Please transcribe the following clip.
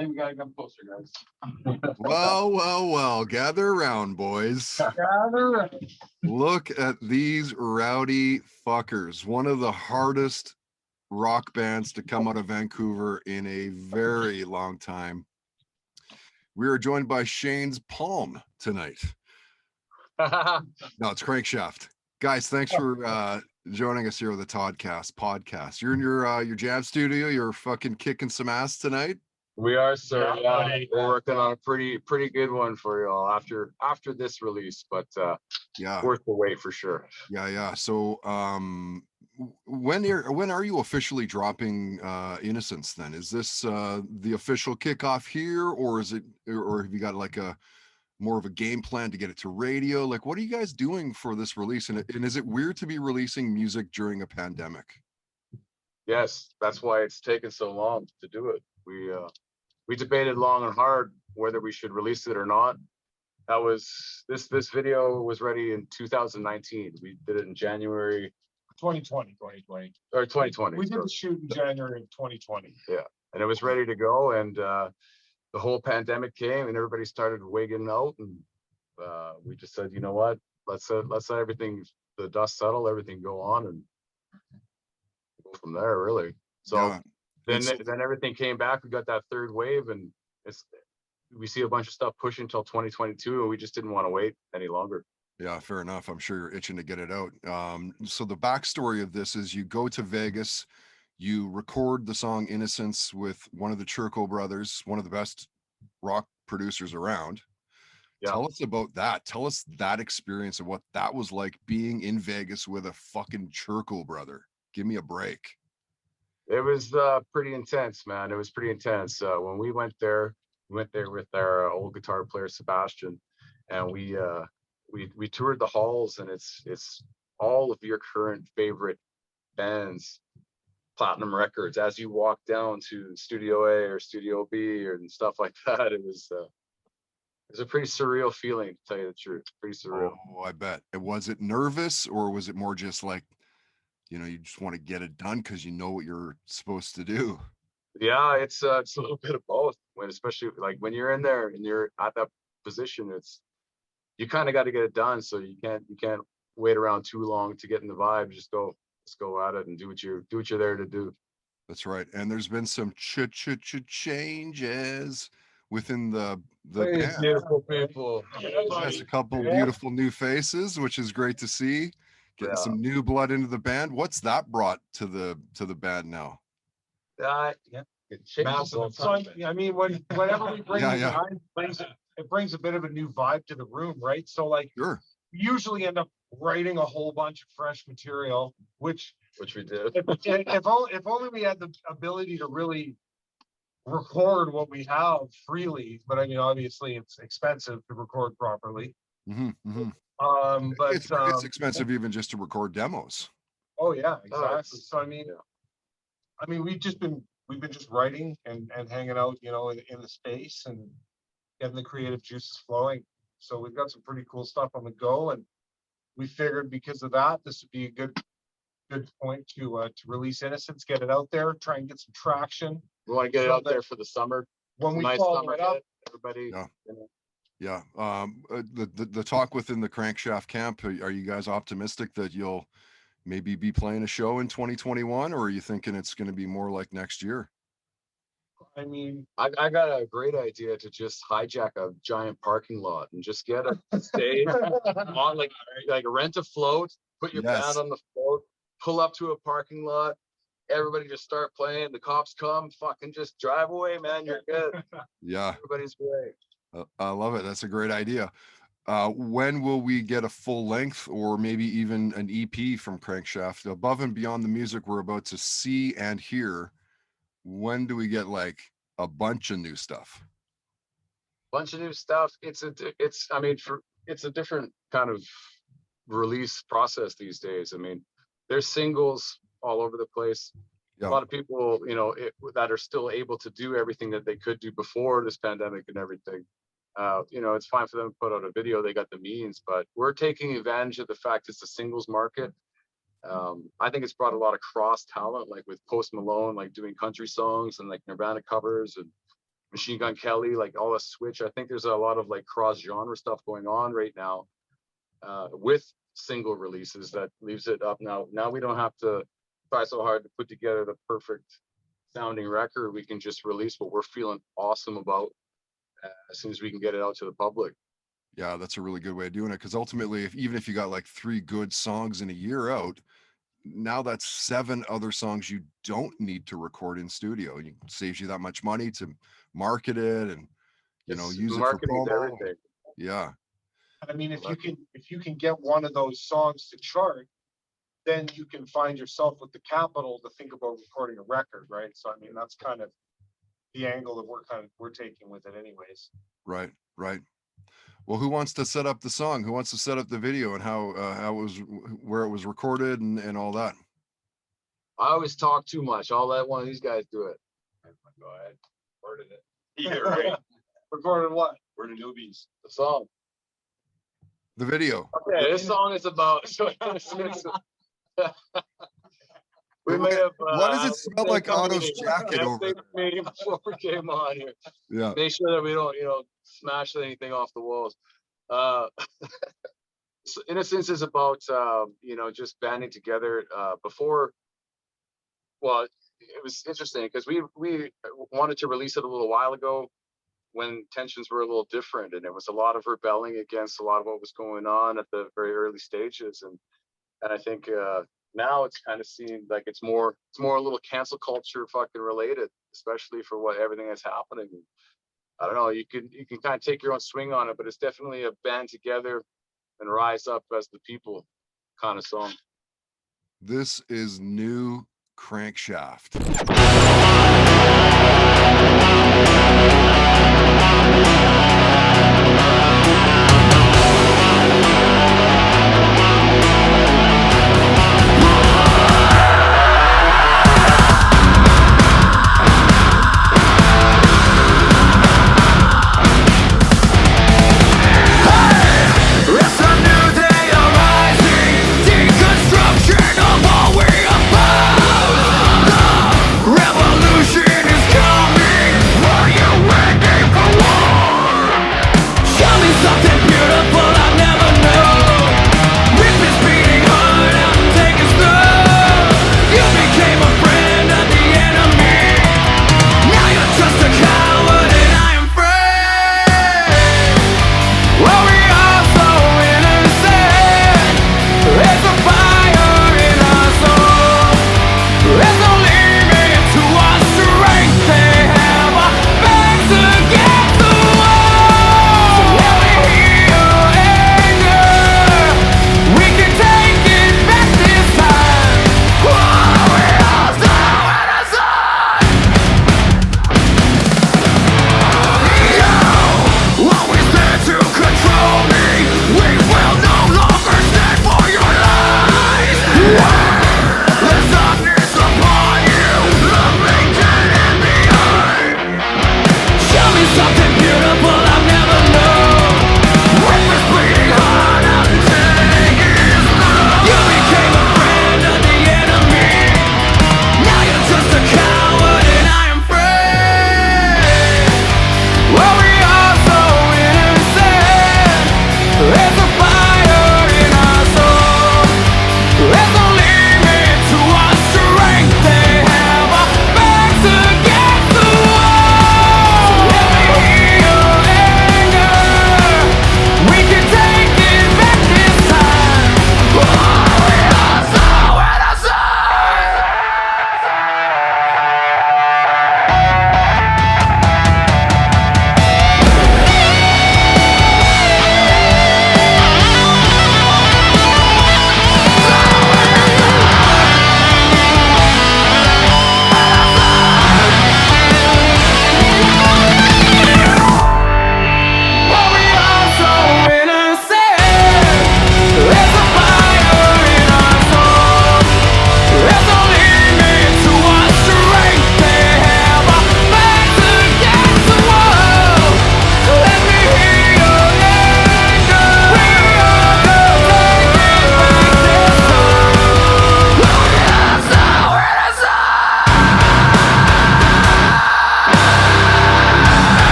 think we gotta come closer, guys. Well, gather around, boys. Gather around. Look at these rowdy fuckers. One of the hardest rock bands to come out of Vancouver in a very long time. We are joined by Shane's Palm tonight. No, it's Crankshaft. Guys, thanks for joining us here with the Toddcast podcast. You're in your jam studio. You're fucking kicking some ass tonight. We are, sir. Yeah, we're working on a pretty good one for you all after this release, but yeah, worth the wait for sure. Yeah. So when are you officially dropping Innocence then? Is this the official kickoff here, or have you got like a more of a game plan to get it to radio? Like, what are you guys doing for this release? And is it weird to be releasing music during a pandemic? Yes, that's why it's taken so long to do it. We debated long and hard whether we should release it or not. That was this video was ready in 2019. We did it in January 2020. or 2020. We did the shoot in January of 2020. Yeah, and it was ready to go, and the whole pandemic came and everybody started wigging out, and we just said, you know what, let's let everything, the dust settle, everything go on, and go from there, really. So yeah. Then everything came back. We got that third wave, and we see a bunch of stuff pushing until 2022, and we just didn't want to wait any longer. Yeah, fair enough. I'm sure you're itching to get it out. So the backstory of this is you go to Vegas, you record the song Innocence with one of the Churko brothers, one of the best rock producers around. Yeah. Tell us about that. Tell us that experience of what that was like being in Vegas with a fucking Churko brother. Give me a break. It was pretty intense, man. It was pretty intense. When we went there with our old guitar player, Sebastian, and we toured the halls, and it's all of your current favorite bands, platinum records. As you walk down to Studio A or Studio B and stuff like that, it was a pretty surreal feeling, to tell you the truth. Pretty surreal. Oh, I bet. Was it nervous, or was it more just like, you know, you just want to get it done because you know what you're supposed to do? Yeah, it's a little bit of both. Especially like when you're in there and you're at that position, you kind of got to get it done. So you can't wait around too long to get in the vibe. Just go at it and do what you're there to do. That's right. And there's been some changes within the band. Beautiful people. There's a couple beautiful new faces, which is great to see. Getting some new blood into the band. What's that brought to the band now? It changes. So I mean, whenever we bring it brings a bit of a new vibe to the room, right? So like, sure. We usually end up writing a whole bunch of fresh material, which we did. If only we had the ability to really record what we have freely, but I mean, obviously it's expensive to record properly. But it's expensive even just to record demos. Oh yeah, exactly. So I mean, we've been just writing and hanging out, you know, in the space and getting the creative juices flowing. So we've got some pretty cool stuff on the go, and we figured because of that, this would be a good point to release Innocence, get it out there, try and get some traction. We want to get it out there for the summer. When we follow it up, everybody. Yeah. You know. The talk within the Crankshaft camp, are you guys optimistic that you'll maybe be playing a show in 2021, or are you thinking it's going to be more like next year? I mean, I got a great idea to just hijack a giant parking lot and just get a stage on like rent a float, put your band on the float, pull up to a parking lot, everybody just start playing, the cops come, fucking just drive away, man, you're good. Yeah. Everybody's great. I love it. That's a great idea. When will we get a full length or maybe even an EP from Crankshaft above and beyond the music we're about to see and hear? When do we get like a bunch of new stuff? It's a different kind of release process these days. I mean, there's singles all over the place. A lot of people, you know, that are still able to do everything that they could do before this pandemic and everything. You know, it's fine for them to put out a video, they got the means, but we're taking advantage of the fact it's a singles market. I think it's brought a lot of cross talent, like with Post Malone, like doing country songs and like Nirvana covers, and Machine Gun Kelly, like all the switch. I think there's a lot of like cross genre stuff going on right now with single releases that leaves it up. Now we don't have to try so hard to put together the perfect sounding record. We can just release what we're feeling awesome about as soon as we can get it out to the public. Yeah, that's a really good way of doing it. Because ultimately, even if you got like 3 good songs in a year out, now that's 7 other songs you don't need to record in studio. It saves you that much money to market it and It's use it for marketing to promo. everything. Yeah, I mean, if you can get one of those songs to chart, then you can find yourself with the capital to think about recording a record, right? So I mean, that's kind of the angle that we're taking with it anyways. right. Well, who wants to set up the song? Who wants to set up the video and how it was, where it was recorded and all that? I always talk too much. I'll let one of these guys do it. Go ahead. Recorded it. Yeah, right. Recorded what? We're the newbies. The song. The video. Okay, this song is about. We may have. Why does it smell like Otto's jacket over there? Meeting before we came on here. Yeah. Make sure that we don't, smash anything off the walls. So Innocence is about, just banding together. Before. Well, it was interesting because we wanted to release it a little while ago when tensions were a little different, and it was a lot of rebelling against a lot of what was going on at the very early stages, and I think now it's kind of seemed like it's more a little cancel culture fucking related, especially for everything that's happening. I don't know, you can kind of take your own swing on it, but it's definitely a band together and rise up as the people kind of song. This is new Crankshaft.